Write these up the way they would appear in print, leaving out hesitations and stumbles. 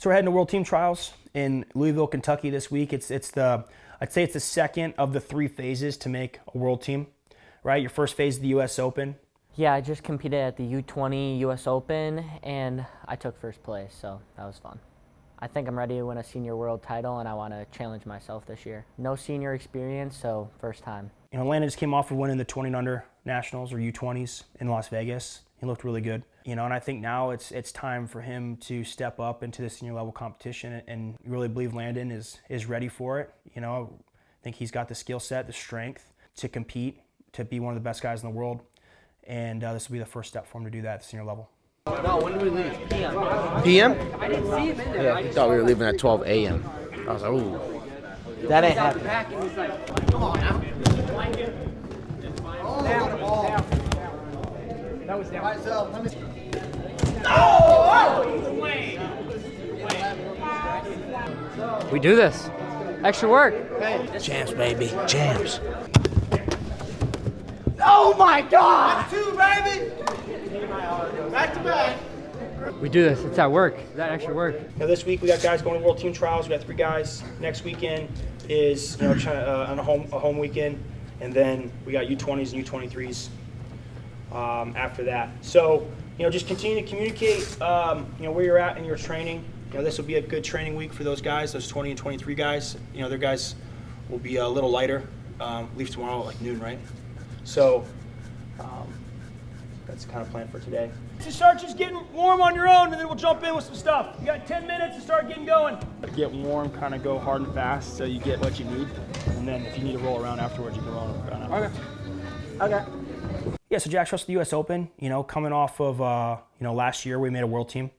So we're heading to World Team Trials in Louisville, Kentucky this week. I'd say it's the second of the 3 phases to make a World Team, right? Your first phase is the U.S. Open. Yeah, I just competed at the U20 US Open, and I took first place, so that was fun. I think I'm ready to win a senior world title, and I want to challenge myself this year. No senior experience, so first time. You know, Landon just came off of winning the 20 and under nationals or U20s in Las Vegas. He looked really good. You know, and I think now it's time for him to step up into the senior level competition, and really believe Landon is ready for it. You know, I think he's got the skill set, the strength to compete, to be one of the best guys in the world. And this will be the first step for him to do that at the senior level. No, when do we leave? PM. PM? I didn't see him in there. Yeah, I thought we were leaving at 12 a.m. I was like, ooh. That ain't happening. Come on now. That was down. We do this. Extra work. Champs, baby. Champs. Oh my God! 2, baby! Back to back. We do this. It's our work. That extra work. Now this week we got guys going to World Team Trials. We got 3 guys. Next weekend is on a home weekend, and then we got U20s and U23s after that. So just continue to communicate where you're at in your training. This will be a good training week for those guys, those 20 and 23 guys. Their guys will be a little lighter. Leave tomorrow at like noon, right? So that's the kind of plan for today. To start just getting warm on your own, and then we'll jump in with some stuff. You got 10 minutes to start getting going. Get warm, kind of go hard and fast so you get what you need. And then if you need to roll around afterwards, you can roll around afterwards. Okay. Yeah, so Jack's wrestled the U.S. Open, coming off of, last year we made a World Team.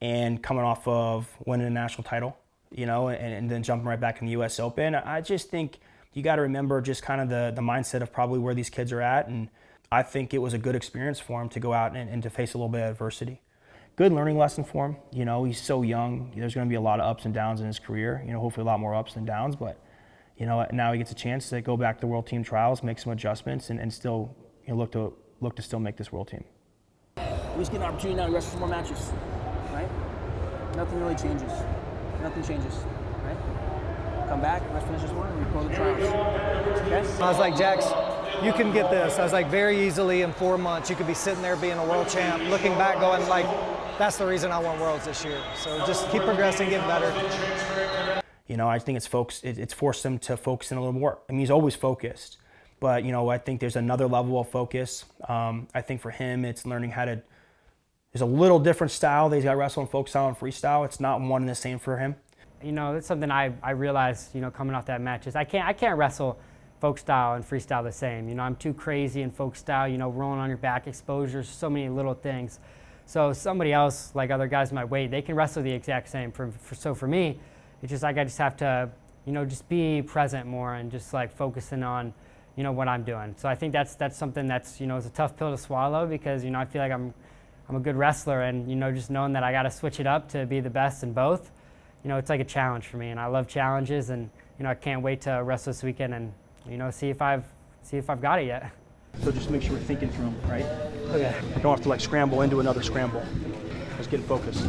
And coming off of winning a national title, and then jumping right back in the U.S. Open. I just think you got to remember just kind of the mindset of probably where these kids are at, and I think it was a good experience for him to go out and to face a little bit of adversity. Good learning lesson for him. He's so young. There's going to be a lot of ups and downs in his career. Hopefully a lot more ups than downs, but now he gets a chance to go back to World Team Trials, make some adjustments, and still look to still make this World Team. We just get an opportunity now to wrestle some more matches, right? Nothing really changes. Nothing changes, right? Come back, let's finish this one, and we go to the trials. Okay? I was like, Jax, you can get this. I was like, very easily in 4 months, you could be sitting there being a world champ, looking back going like, that's the reason I won Worlds this year. So just keep progressing, getting better. I think it's forced him to focus in a little more. I mean, he's always focused, but I think there's another level of focus. I think for him, it's learning how to, there's a little different style that he's got to wrestle and focus on freestyle. It's not one and the same for him. That's something I realized, coming off that match is I can't wrestle folk style and freestyle the same. I'm too crazy in folk style, rolling on your back, exposures, so many little things. So somebody else, like other guys my weight, they can wrestle the exact same. So for me, it's just like I just have to, just be present more and just like focusing on, what I'm doing. So I think that's something that's, is a tough pill to swallow because, I feel like I'm a good wrestler and, just knowing that I got to switch it up to be the best in both. It's like a challenge for me, and I love challenges, and I can't wait to wrestle this weekend and see if I've got it yet. So just make sure we're thinking through them, right? Okay. You don't have to like scramble into another scramble. Just get focused.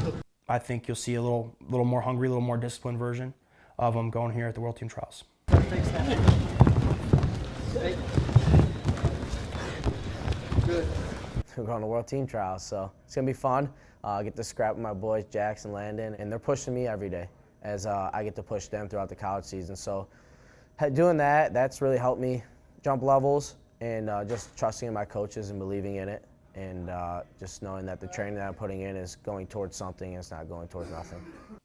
I think you'll see a little more hungry, a little more disciplined version of them going here at the World Team Trials. Good. We're going to World Team Trials, so it's gonna be fun. I get to scrap with my boys, Jax and Landon, and they're pushing me every day as I get to push them throughout the college season. So doing that's really helped me jump levels and just trusting in my coaches and believing in it and just knowing that the training that I'm putting in is going towards something and it's not going towards nothing.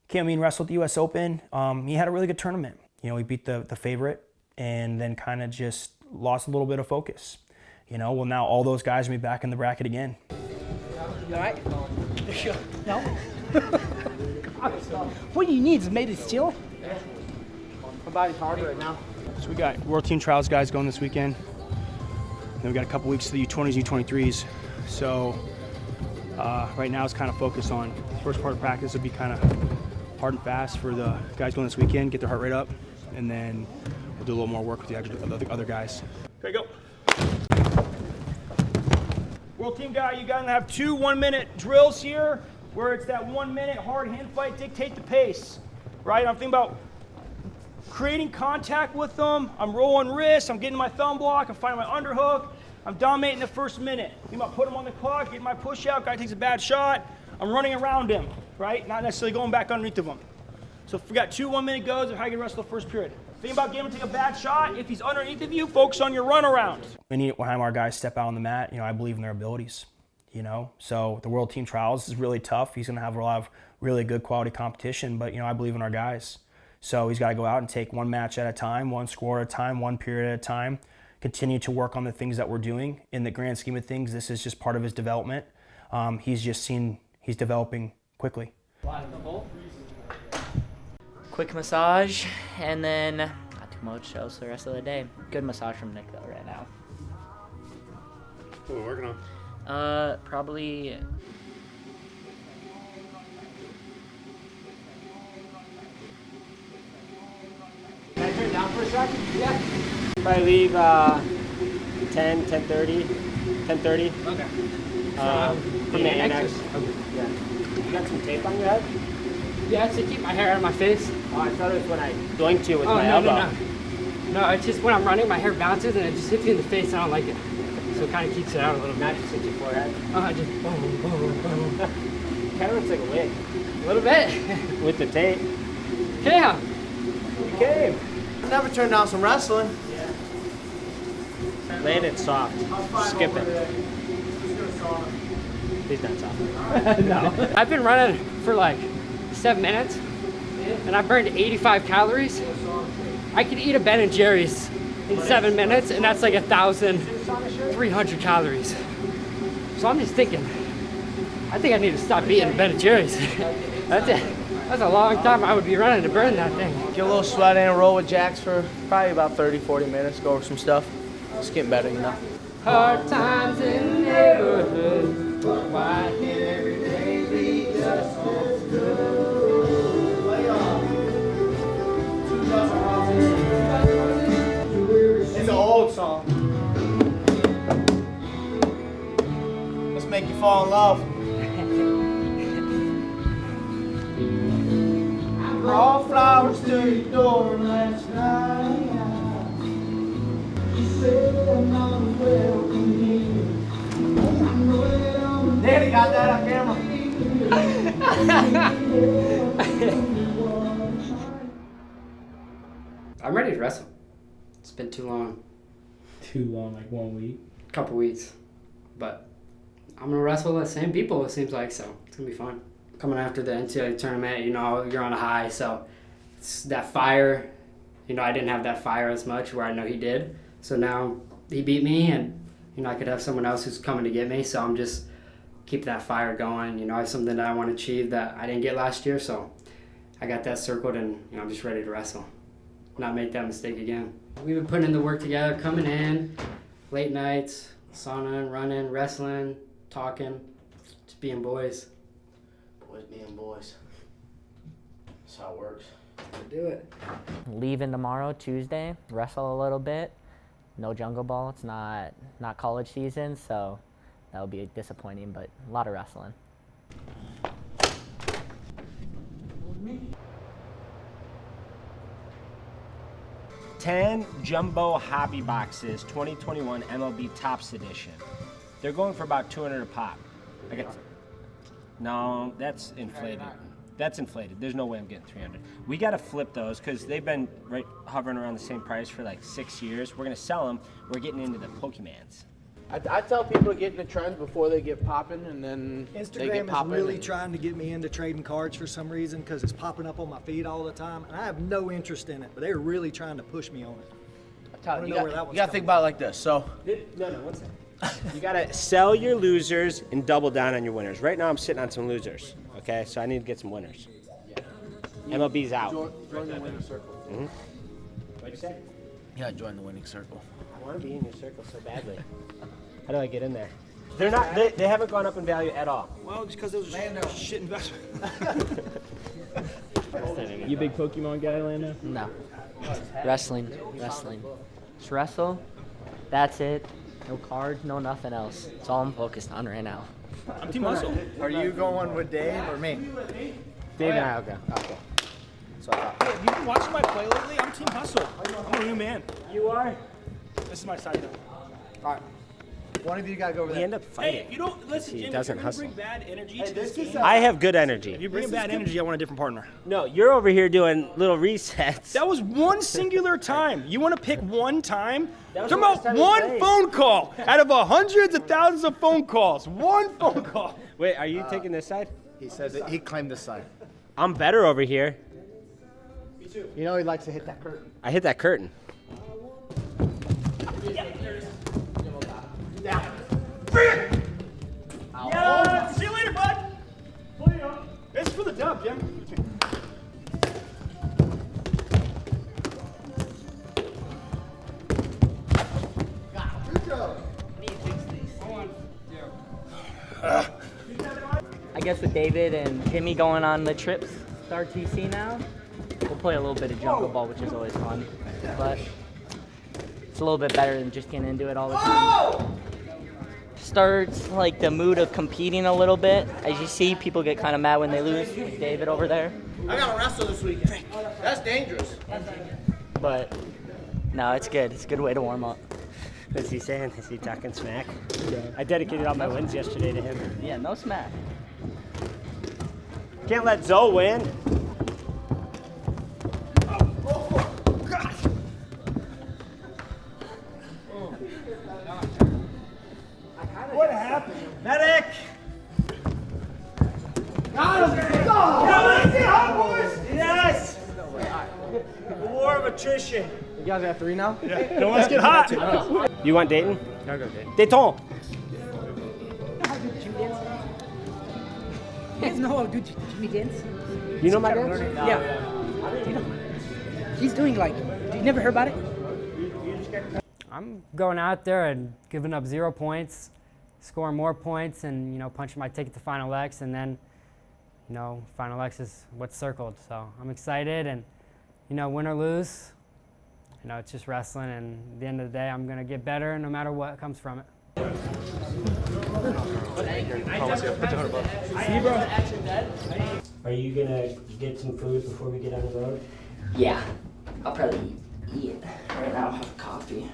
Cam Mean wrestled the U.S. Open. He had a really good tournament. He beat the favorite and then kind of just lost a little bit of focus. Well, now all those guys will be back in the bracket again. You all right? No? What do you need? Is it made of steel? My body's hard right now. So we got World Team Trials guys going this weekend. Then we got a couple weeks to the U20s, U23s. So right now it's kind of focused on the first part of practice would be kind of hard and fast for the guys going this weekend, get their heart rate up, and then we'll do a little more work with the other guys. Okay, go. World Team guy, you guys have 2 1-minute drills here. where it's that 1 minute hard hand fight, dictate the pace, right? I'm thinking about creating contact with them. I'm rolling wrists. I'm getting my thumb block. I'm finding my underhook. I'm dominating the first minute. Thinking about putting him on the clock, getting my push out. Guy takes a bad shot. I'm running around him, right? Not necessarily going back underneath of him. So if we got 2 1-minute goes of how you can wrestle the first period. Think about getting him to take a bad shot. If he's underneath of you, focus on your run around. We need when our guys step out on the mat, I believe in their abilities, So the World Team Trials is really tough. He's going to have a lot of really good quality competition, but, I believe in our guys. So he's got to go out and take one match at a time, one score at a time, one period at a time, continue to work on the things that we're doing. In the grand scheme of things, this is just part of his development. He's developing quickly. Quick massage, and then not too much else the rest of the day. Good massage from Nick though right now. What are we working on? Probably Can I turn down for a second? Yeah. Probably leave 10:30. Okay. From the annex. Okay. Yeah. You got some tape on your head? Yeah, it's to keep my hair out of my face. Oh, I thought it was when I doinked you with Oh, my no, elbow. no. No, it's just when I'm running, my hair bounces and it just hits me in the face. And I don't like it. So it kind of keeps it out a little bit. Not just hit your forehead. Just boom, boom, boom. Kind of looks like a wig. A little bit. With the tape. Yeah. You came. Never turned down some wrestling. Landon soft. Skip it. He's not soft. No. I've been running for like 7 minutes and I burned 85 calories. I could eat a Ben & Jerry's in 7 minutes and that's like 1,300 calories. So I'm just thinking, I think I need to stop eating Ben & Jerry's. That's it. That's a long time I would be running to burn that thing. Get a little sweat in, roll with Jax for probably about 30-40 minutes, go over some stuff. It's getting better, Hard times in the neighborhood, but why can't every day be just as good? It's an old song. Let's make you fall in love. Brought flowers to your door last night. You said I'm not welcome here. Daddy got that on camera. I'm ready to wrestle. It's been too long. Too long, like 1 week. Couple weeks. But I'm gonna wrestle the same people, it seems like, so it's gonna be fun. Coming after the NCAA tournament, you're on a high, so it's that fire. I didn't have that fire as much where I know he did. So now he beat me and I could have someone else who's coming to get me, so I'm just keep that fire going. I have something that I want to achieve that I didn't get last year, so I got that circled and I'm just ready to wrestle. Not make that mistake again. We've been putting in the work together, coming in, late nights, sauna, running, wrestling, talking, just being boys. Boys being boys. That's how it works. Do it. leaving tomorrow, Tuesday, wrestle a little bit. No jungle ball. It's not college season, so that would be disappointing, but a lot of wrestling. Ten jumbo hobby boxes, 2021 MLB Topps edition. They're going for about $200 a pop. No, that's inflated. That's inflated. There's no way I'm getting 300. We got to flip those because they've been hovering around the same price for like 6 years. We're going to sell them. We're getting into the Pokemans. I tell people to get in the trends before they get popping, and then they get Instagram is popping. really trying to get me into trading cards for some reason because it's popping up on my feed all the time, and I have no interest in it, but they're really trying to push me on it. You got to think about it like this. So, No, one second. You got to sell your losers and double down on your winners. Right now I'm sitting on some losers, okay? So I need to get some winners. MLB's out. join the winning circle. Mm-hmm. What'd you say? Yeah, join the winning circle. I want to be in your circle so badly. How do I get in there? They're not. They haven't gone up in value at all. Well, it's because those are shit investment. You a big Pokemon guy, Landon? No. Wrestling. Just wrestle. That's it. No cards, no nothing else. That's all I'm focused on right now. I'm Team Hustle. Are you going with Dave or me? Dave and I, okay. So I thought. Hey, have you been watching my play lately? I'm Team Hustle. I'm a new man. You are? This is my side note. All right. One of you got to go over We there. end up Hey, fighting. if you don't listen, He Jim, doesn't if you're hustle. gonna bring bad energy to this game, I have good energy. if you bring bad energy, I want a different partner. No, you're over here doing little resets. That was one singular time. You want to pick one time? That was Talking the last about time we one played. phone call out of hundreds of thousands of phone calls. One phone call. Wait, are you taking this side? He says that he claimed this side. I'm better over here. You know he likes to hit that curtain. I hit that curtain. Yeah. See you later, bud. This is for the dub, Jim. I guess with David and Jimmy going on the trips to RTC now, we'll play a little bit of jungle ball, which is always fun. But it's a little bit better than just getting into it all the time. Starts like the mood of competing a little bit. As you see, people get kind of mad when they lose, like David over there. I got to wrestle this weekend. That's dangerous. But no, it's good. It's a good way to warm up. What's he saying? Is he talking smack? I dedicated all my wins yesterday to him. Yeah, no smack. Can't let Zoe win. What happened? Medic! Yes! The war of attrition. You guys got 3 now? Don't let's get hot. You want Dayton? I'll go Dave. Dayton! You guys know how to do Jimmy dance? You know my dance? Yeah. He's doing like, you never heard about it? I'm going out there and giving up 0 points, scoring more points, and punching my ticket to Final X, and then Final X is what's circled. So I'm excited, and win or lose, it's just wrestling, and at the end of the day, I'm gonna get better no matter what comes from it. Are you gonna get some food before we get on the road? Yeah, I'll probably eat it. Right now I'll have coffee.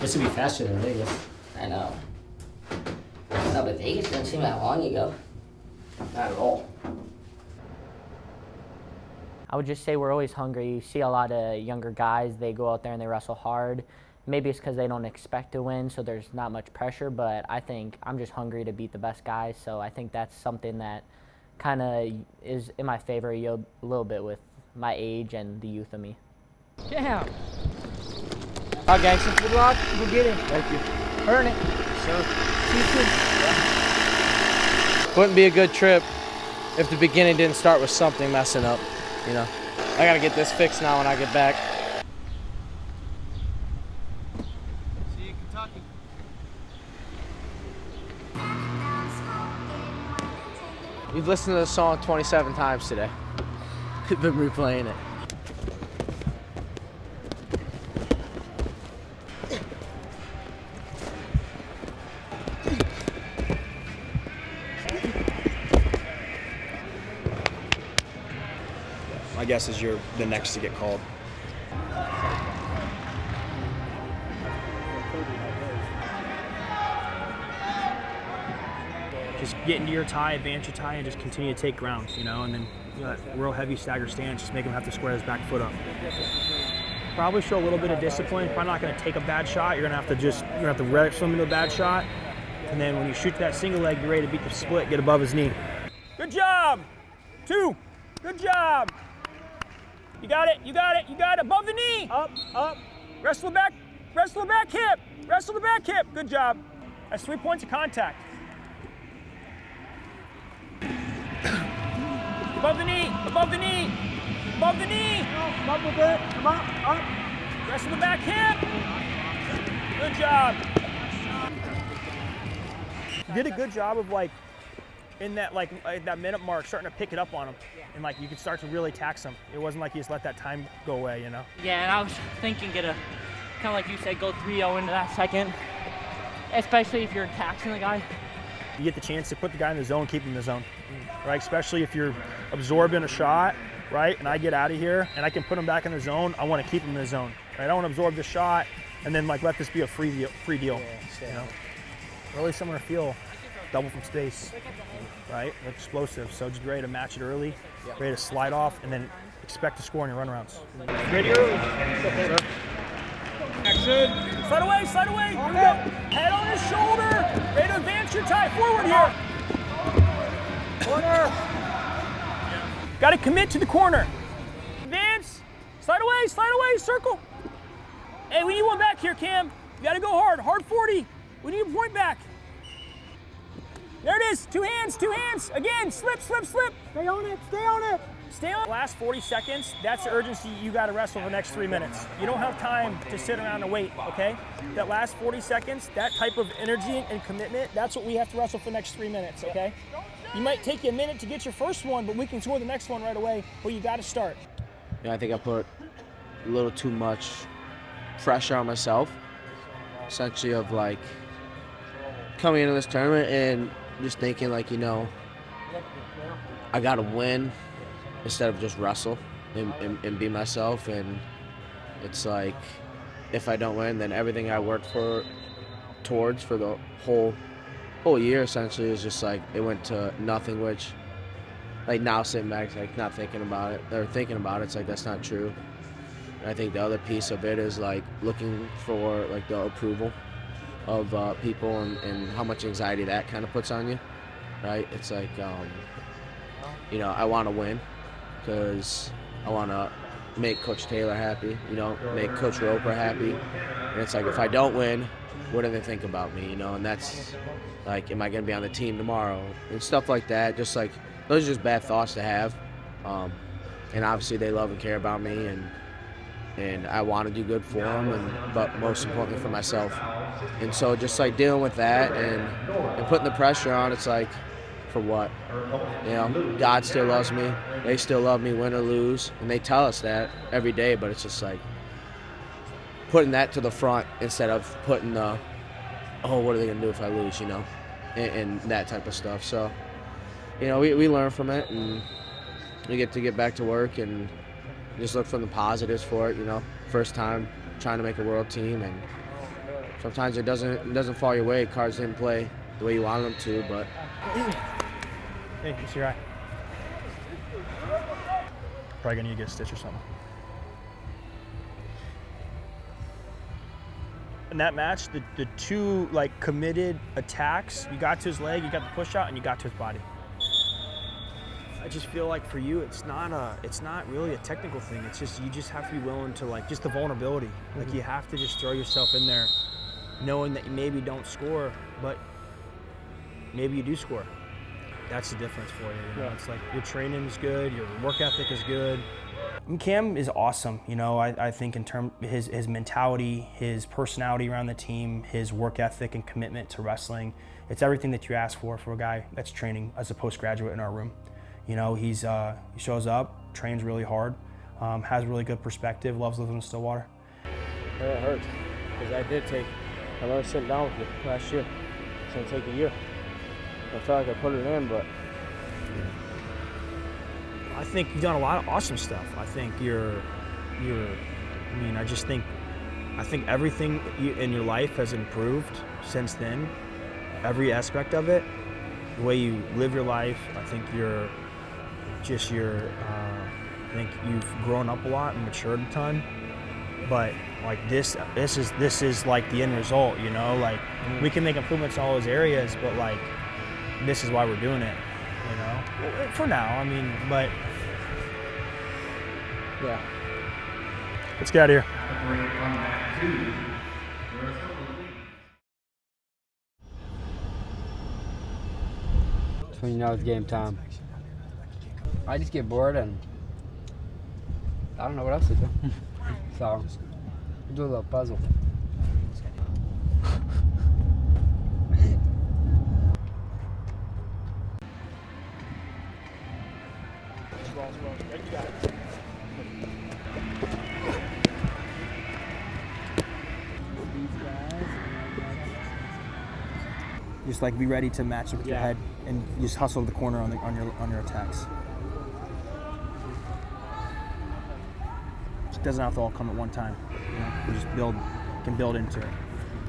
This will be faster than Vegas. I know. No, but Vegas didn't seem that long ago. Not at all. I would just say we're always hungry. You see a lot of younger guys, they go out there and they wrestle hard. Maybe it's because they don't expect to win, so there's not much pressure, but I think I'm just hungry to beat the best guys, so I think that's something that kind of is in my favor a little bit with my age and the youth of me. Yeah. All right, gangster. Good luck. Go get it. Thank you. Earn it. See you soon. Wouldn't be a good trip if the beginning didn't start with something messing up, I got to get this fixed now when I get back. See you in Kentucky. You've listened to the song 27 times today. You've been replaying it. My guess is you're the next to get called. Just get into your tie, advance your tie, and just continue to take ground, and then that real heavy stagger stance, just make him have to square his back foot up. Probably show a little bit of discipline. Probably not going to take a bad shot. You're going to have to wrestle him into a bad shot, and then when you shoot that single leg, you're ready to beat the split. Get above his knee. Good job. 2. Good job. You got it. You got it. You got it. Above the knee. Up. Up. Wrestle the back. Wrestle the back hip. Wrestle the back hip. Good job. That's 3 points of contact. Above the knee. Above the knee. Above the knee. Come up a bit. Come up. Up. Wrestle the back hip. Good job. You did a good job of in that that minute mark, starting to pick it up on him, and you could start to really tax him. It wasn't like you just let that time go away, Yeah, and I was thinking kind of like you said, go 3-0 into that second, especially if you're taxing the guy. you get the chance to put the guy in the zone, keep him in the zone, right? Especially if you're absorbing a shot, right? And I get out of here and I can put him back in the zone. I want to keep him in the zone, right? I don't want to absorb the shot and then like let this be a free deal. You know? Early summer feel, double from space, right? Explosive. So just ready to match it early, ready to slide off, and then expect to score on your runarounds. Ready early. Action. Slide away. Here we go. Head on his shoulder. Ready to advance your tie forward here. Corner. Got to commit to the corner. Advance. Slide away. Circle. Hey, we need one back here, Cam. You got to go hard. Hard 40. We need a point back. There it is. Two hands. Again, slip. Stay on it. Stay on. Last 40 seconds, that's the urgency you got to wrestle for the next 3 minutes. You don't have time to sit around and wait, okay? That last 40 seconds, that type of energy and commitment, that's what we have to wrestle for the next 3 minutes, okay? You might take you a minute to get your first one, but we can score the next one right away, but you got to start. Yeah, I think I put a little too much pressure on myself, essentially of like coming into this tournament and just thinking like, you know, I got to win instead of just wrestle and be myself. And it's like, if I don't win, then everything I worked towards for the whole year essentially is just like, it went to nothing, which like now sitting back, like not thinking about it, or thinking about it, it's like, that's not true. And I think the other piece of it is like looking for like the approval of people and how much anxiety that kind of puts on you, right? It's like, you know, I want to win because I want to make Coach Taylor happy, you know, make Coach Roper happy. And it's like, if I don't win, what do they think about me, you know? And that's like, am I going to be on the team tomorrow? And stuff like that. Just like, those are just bad thoughts to have. And obviously they love and care about me, and I want to do good for them, but most importantly for myself. And so just like dealing with that and putting the pressure on, it's like, for what? You know, God still loves me. They still love me, win or lose. And they tell us that every day, but it's just like putting that to the front instead of putting the, oh, what are they going to do if I lose, you know, and that type of stuff. So, you know, we learn from it, and we get to get back to work and just look for the positives for it, you know. First time trying to make a world team, and sometimes it doesn't fall your way. Cards didn't play the way you wanted them to, but. Hey, it's your eye. Probably gonna need to get a stitch or something. In that match, the two like committed attacks, you got to his leg, you got the push out, and you got to his body. I just feel like for you, it's not really a technical thing. It's just, you just have to be willing to like, just the vulnerability. Like you have to just throw yourself in there knowing that you maybe don't score, but maybe you do score. That's the difference for you. You know? It's like your training is good, your work ethic is good. And Cam is awesome. You know, I think in terms his mentality, his personality around the team, his work ethic and commitment to wrestling, it's everything that you ask for a guy that's training as a postgraduate in our room. You know, he shows up, trains really hard, has really good perspective, loves living in Stillwater. It hurts, because I learned sitting down with you last year. It's gonna take a year. I felt like I put it in, but. I think you've done a lot of awesome stuff. I think I think everything in your life has improved since then. Every aspect of it, the way you live your life, I think I think you've grown up a lot and matured a ton. But like this is like the end result, you know? Like we can make improvements in all those areas, but like this is why we're doing it, you know? For now, I mean, but yeah. Let's get out of here. That's when you know it's game time. I just get bored and I don't know what else to do. So, do a little puzzle. Just like be ready to match it with your head, and you just hustle the corner on your attacks. It doesn't have to all come at one time. You know, you just can build into it.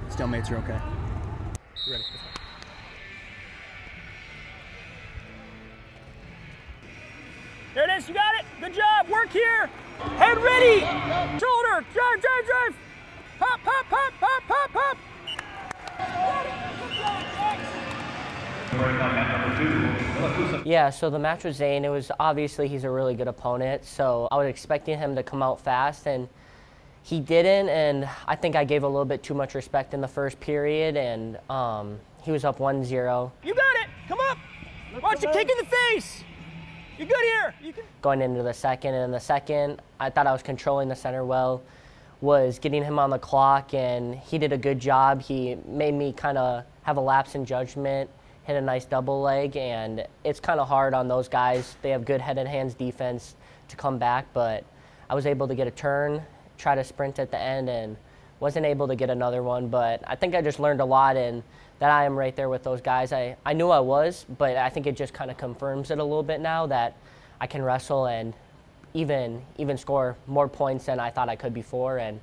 Stalemates are okay. You ready? There it is, you got it. Good job, work here. Head ready. Shoulder, drive, drive, drive. Pop, pop, pop, pop, pop, pop. Yeah, so the match with Zane, it was obviously he's a really good opponent, so I was expecting him to come out fast, and he didn't, and I think I gave a little bit too much respect in the first period, and he was up 1-0. You got it, come up. Watch the kick in the face. You're good here. You can. Going into the second, and in the second, I thought I was controlling the center well, was getting him on the clock, and he did a good job. He made me kind of have a lapse in judgment, hit a nice double leg, and it's kind of hard on those guys. They have good head and hands defense to come back, but I was able to get a turn, try to sprint at the end, and wasn't able to get another one, but I think I just learned a lot, and that I am right there with those guys. I knew I was, but I think it just kind of confirms it a little bit now that I can wrestle and even score more points than I thought I could before, and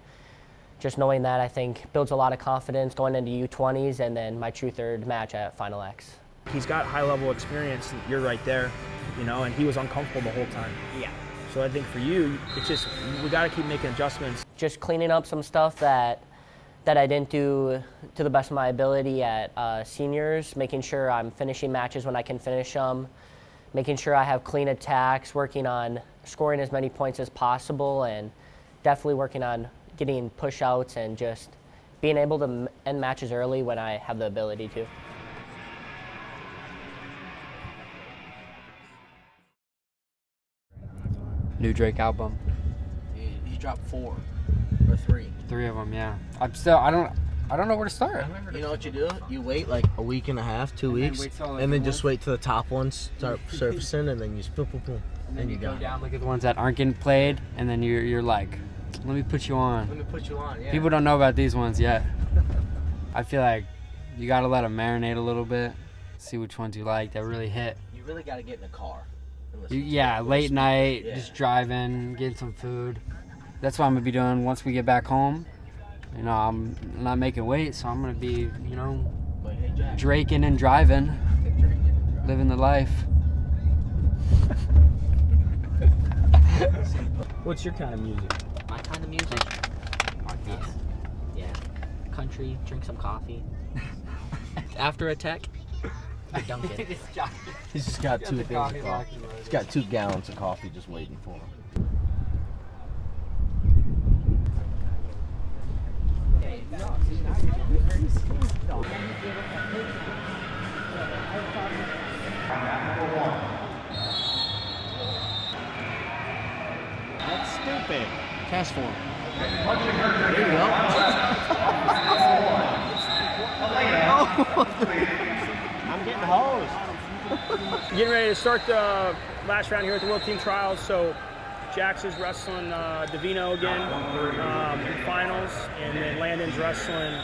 just knowing that, I think, builds a lot of confidence going into U20s and then my true third match at Final X. He's got high-level experience. You're right there, you know, and he was uncomfortable the whole time. Yeah. So I think for you, it's just, we got to keep making adjustments. Just cleaning up some stuff that I didn't do to the best of my ability at seniors, making sure I'm finishing matches when I can finish them, making sure I have clean attacks, working on scoring as many points as possible, and definitely working on getting push-outs and just being able to end matches early when I have the ability to. New Drake album. He dropped 4 or 3. 3 of them, yeah. I don't know where to start. You know what you do? You wait like a week and a half, 2 weeks, and then just wait till the top ones start surfacing, and then you just boom, boom, boom, and you go down, look at the ones that aren't getting played, and then you're like, let me put you on. Let me put you on, yeah. People don't know about these ones yet. I feel like you gotta let them marinate a little bit, see which ones you like that really hit. You really gotta get in a car. Yeah, late night, just driving, getting some food. That's what I'm gonna be doing once we get back home. You know, I'm not making weight, so I'm gonna be, you know, draking and driving, living the life. What's your kind of music? My kind of music? Yeah. Country, drink some coffee. After a tech, dunk it. He's just got 2 things of coffee. He's got 2 gallons of coffee just waiting for him. That's stupid. Cash for him. There you go. I'm getting hosed. Getting ready to start the last round here at the World Team Trials. So Jax is wrestling Davino again in finals, and then Landon's wrestling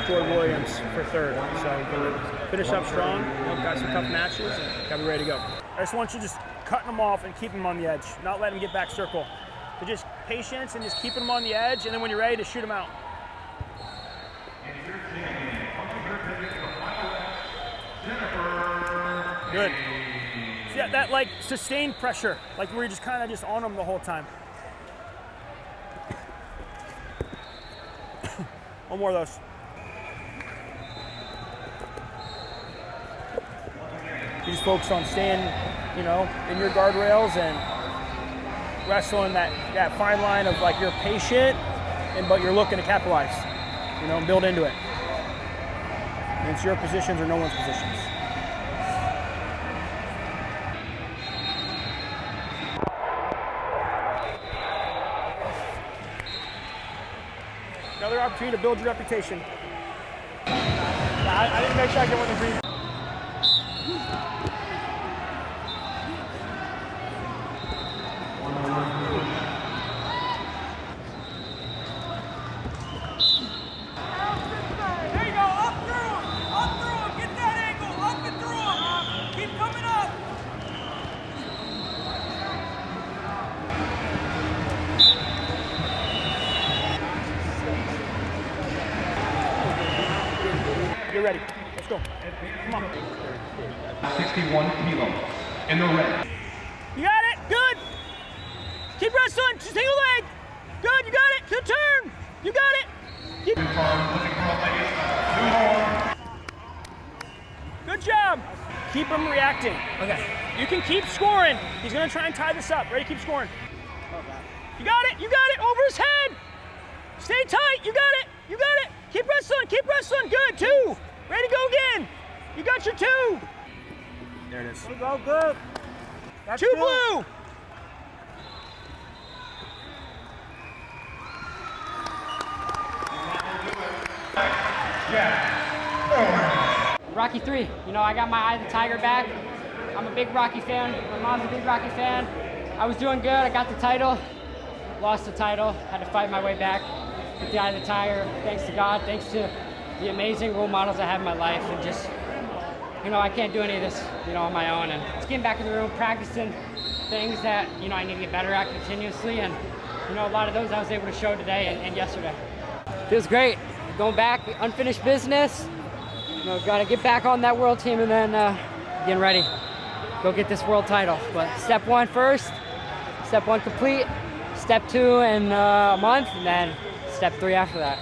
Floyd Williams for third. So we'll finish up strong. We've got some tough matches, and got to be ready to go. I just want you just cutting them off and keeping them on the edge, not letting them get back circle. So just patience and just keeping them on the edge, and then when you're ready to shoot them out. Good. So yeah, that like sustained pressure, like where you're just kind of just on them the whole time. One more of those. You just focus on staying, you know, in your guardrails and wrestling that fine line of like you're patient, but you're looking to capitalize, you know, and build into it. And it's your positions or no one's positions. Another opportunity to build your reputation. I didn't make sure I get one of the green. There you go, up through him, Get ready. Let's go. Come on. 61 kilos in the red. You got it. Good. Keep wrestling. Single leg. Good. You got it. Good turn. You got it. Keep. Good job. Keep him reacting. Okay. You can keep scoring. He's going to try and tie this up. Ready? Keep scoring. You got it. You got it. Over his head. Stay tight. You got it. You got it. Keep wrestling. Keep wrestling. Good. 2. Ready to go again. You got your 2. There it is. Go good. That's 2 blue. Rocky 3, you know, I got my Eye of the Tiger back. I'm a big Rocky fan. My mom's a big Rocky fan. I was doing good. I got the title. Lost the title. Had to fight my way back with the Eye of the Tiger. Thanks to God. Thanks to the amazing role models I have in my life. And just, you know, I can't do any of this, you know, on my own. And just getting back in the room, practicing things that, you know, I need to get better at continuously. And, you know, a lot of those I was able to show today and yesterday. Feels great. Going back, unfinished business. You know, got to get back on that world team and then getting ready. Go get this world title. But step 1 first, step 1 complete, step 2 in a month, and then step 3 after that.